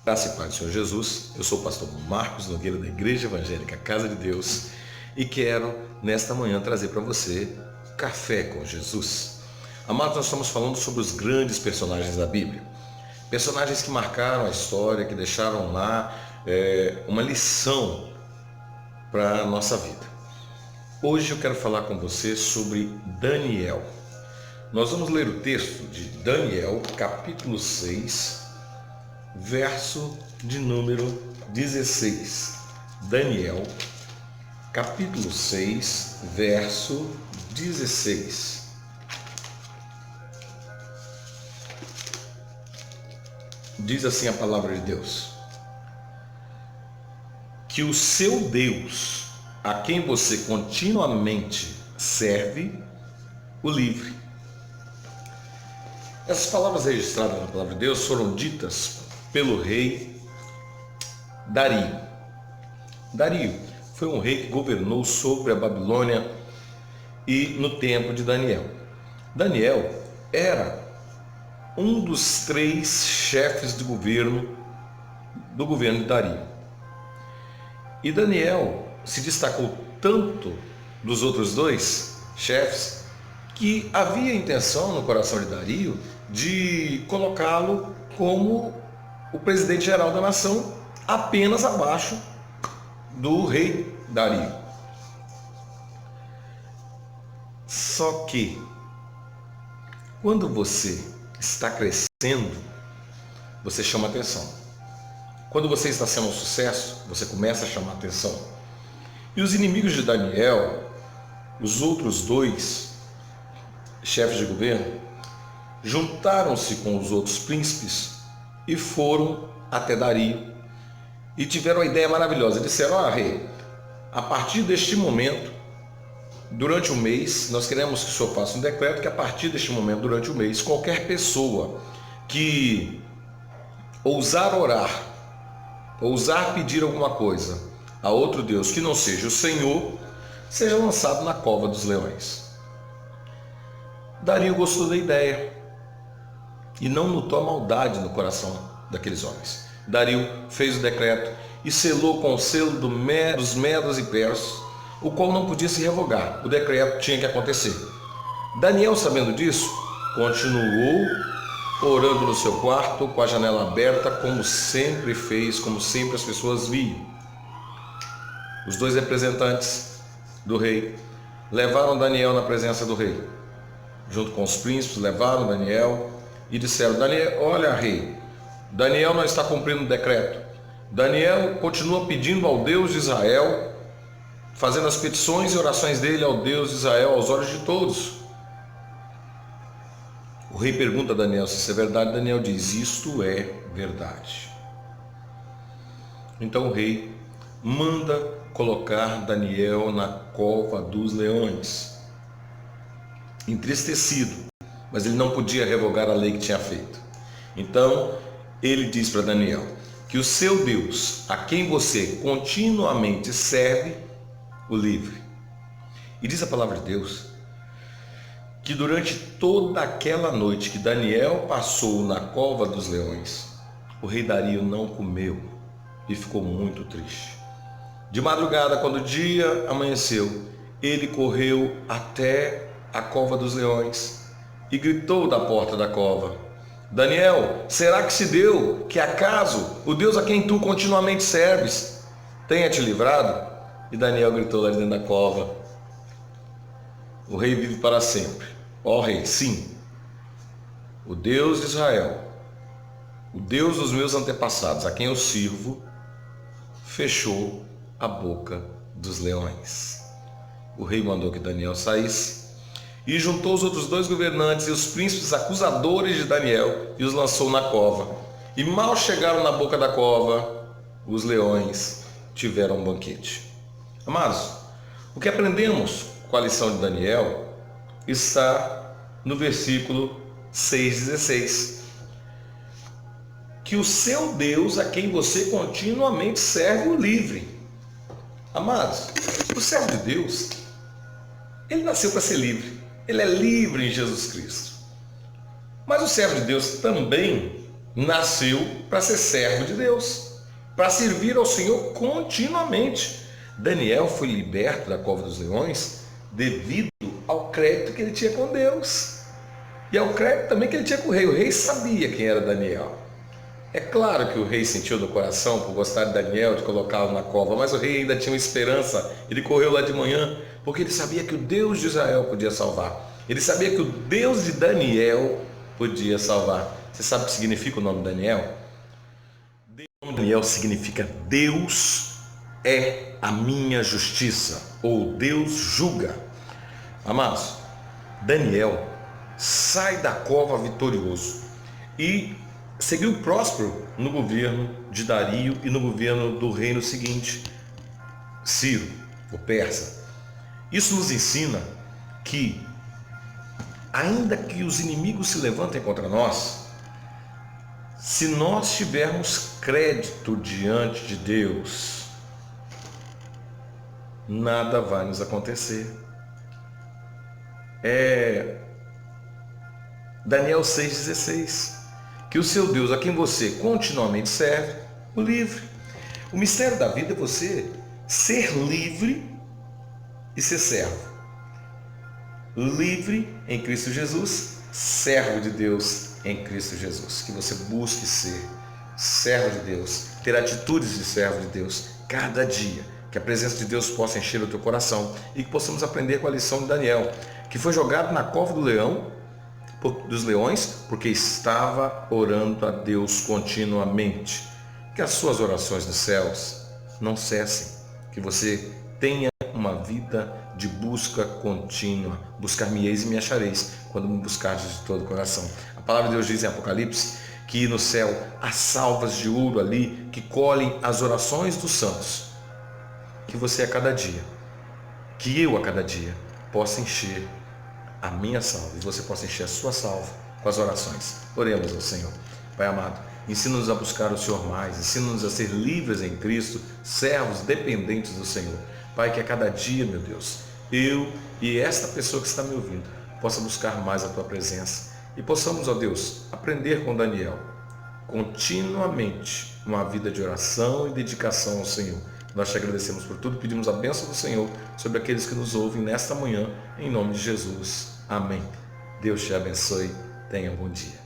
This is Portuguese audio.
Graça e paz do Senhor Jesus, eu sou o pastor Marcos Nogueira da Igreja Evangélica Casa de Deus e quero nesta manhã trazer para você Café com Jesus. Amados, nós estamos falando sobre os grandes personagens da Bíblia, personagens que marcaram a história, que deixaram lá uma lição para a nossa vida. Hoje eu quero falar com você sobre Daniel. Nós vamos ler o texto de Daniel, capítulo 6, verso de número 16. Daniel, capítulo 6, verso 16. Diz assim a palavra de Deus: que o seu Deus, a quem você continuamente serve, o livre. Essas palavras registradas na palavra de Deus foram ditas pelo rei Dario. Dario foi um rei que governou sobre a Babilônia e no tempo de Daniel. Daniel era um dos 3 chefes de governo do governo de Dario. E Daniel se destacou tanto dos outros 2 chefes que havia intenção no coração de Dario de colocá-lo como o presidente geral da nação, apenas abaixo do rei Dario. Só que, quando você está crescendo, você chama atenção. Quando você está sendo um sucesso, você começa a chamar atenção. E os inimigos de Daniel, os outros 2 chefes de governo, juntaram-se com os outros príncipes e foram até Dario e tiveram uma ideia maravilhosa. Disseram: rei, a partir deste momento, durante o mês, nós queremos que o senhor faça um decreto que a partir deste momento, durante o mês, qualquer pessoa que ousar orar, ousar pedir alguma coisa a outro Deus que não seja o Senhor, seja lançado na cova dos leões. Dario gostou da ideia e não notou a maldade no coração daqueles homens. Dario fez o decreto e selou com o selo dos medos e persas, o qual não podia se revogar. O decreto tinha que acontecer. Daniel, sabendo disso, continuou orando no seu quarto, com a janela aberta, como sempre fez, como sempre as pessoas viam. Os 2 representantes do rei levaram Daniel na presença do rei. Junto com os príncipes, levaram Daniel e disseram: Daniel, olha, rei, Daniel não está cumprindo o decreto. Daniel continua pedindo ao Deus de Israel, fazendo as petições e orações dele ao Deus de Israel aos olhos de todos. O rei pergunta a Daniel se isso é verdade. Daniel diz: isto é verdade. Então o rei manda colocar Daniel na cova dos leões, entristecido, mas ele não podia revogar a lei que tinha feito. Então ele diz para Daniel que o seu Deus, a quem você continuamente serve, o livre. E diz a palavra de Deus que durante toda aquela noite que Daniel passou na cova dos leões, o rei Dario não comeu e ficou muito triste. De madrugada, quando o dia amanheceu, ele correu até a cova dos leões e gritou da porta da cova: Daniel, será que se deu que acaso o Deus a quem tu continuamente serves tenha te livrado? E Daniel gritou lá dentro da cova: o rei vive para sempre. Ó rei, sim, o Deus de Israel, o Deus dos meus antepassados, a quem eu sirvo, fechou a boca dos leões. O rei mandou que Daniel saísse e juntou os outros 2 governantes e os príncipes acusadores de Daniel e os lançou na cova. E mal chegaram na boca da cova, os leões tiveram um banquete. Amados, o que aprendemos com a lição de Daniel está no versículo 6,16. Que o seu Deus, a quem você continuamente serve, o livre. Amados, o servo de Deus, ele nasceu para ser livre. Ele é livre em Jesus Cristo. Mas o servo de Deus também nasceu para ser servo de Deus, para servir ao Senhor continuamente. Daniel foi liberto da cova dos leões devido ao crédito que ele tinha com Deus e ao crédito também que ele tinha com o rei. O rei sabia quem era Daniel. É claro que o rei sentiu no coração por gostar de Daniel, de colocá-lo na cova, mas o rei ainda tinha uma esperança. Ele correu lá de manhã porque ele sabia que o Deus de Israel podia salvar. Ele sabia que o Deus de Daniel podia salvar. Você sabe o que significa o nome Daniel? O nome Daniel significa Deus é a minha justiça, ou Deus julga. Amados, Daniel sai da cova vitorioso e seguiu próspero no governo de Dario e no governo do reino seguinte, Ciro, o persa. Isso nos ensina que, ainda que os inimigos se levantem contra nós, se nós tivermos crédito diante de Deus, nada vai nos acontecer. Daniel 6,16. Que o seu Deus, a quem você continuamente serve, o livre. O mistério da vida é você ser livre e ser servo. Livre em Cristo Jesus, servo de Deus em Cristo Jesus. Que você busque ser servo de Deus, ter atitudes de servo de Deus cada dia. Que a presença de Deus possa encher o teu coração e que possamos aprender com a lição de Daniel, que foi jogado na cova dos leões, porque estava orando a Deus continuamente. Que as suas orações nos céus não cessem, que você tenha uma vida de busca contínua. Buscar-me-eis e me achareis, quando me buscardes de todo o coração. A palavra de Deus diz em Apocalipse que no céu há salvas de ouro ali que colhem as orações dos santos. Que você a cada dia, que eu a cada dia, possa encher a minha salva e você possa encher a sua salva com as orações. Oremos ao Senhor. Pai amado, ensina-nos a buscar o Senhor mais, ensina-nos a ser livres em Cristo, servos dependentes do Senhor. Pai, que a cada dia, meu Deus, eu e esta pessoa que está me ouvindo possa buscar mais a Tua presença e possamos, ó Deus, aprender com Daniel continuamente uma vida de oração e dedicação ao Senhor. Nós te agradecemos por tudo, pedimos a bênção do Senhor sobre aqueles que nos ouvem nesta manhã, em nome de Jesus. Amém. Deus te abençoe. Tenha um bom dia.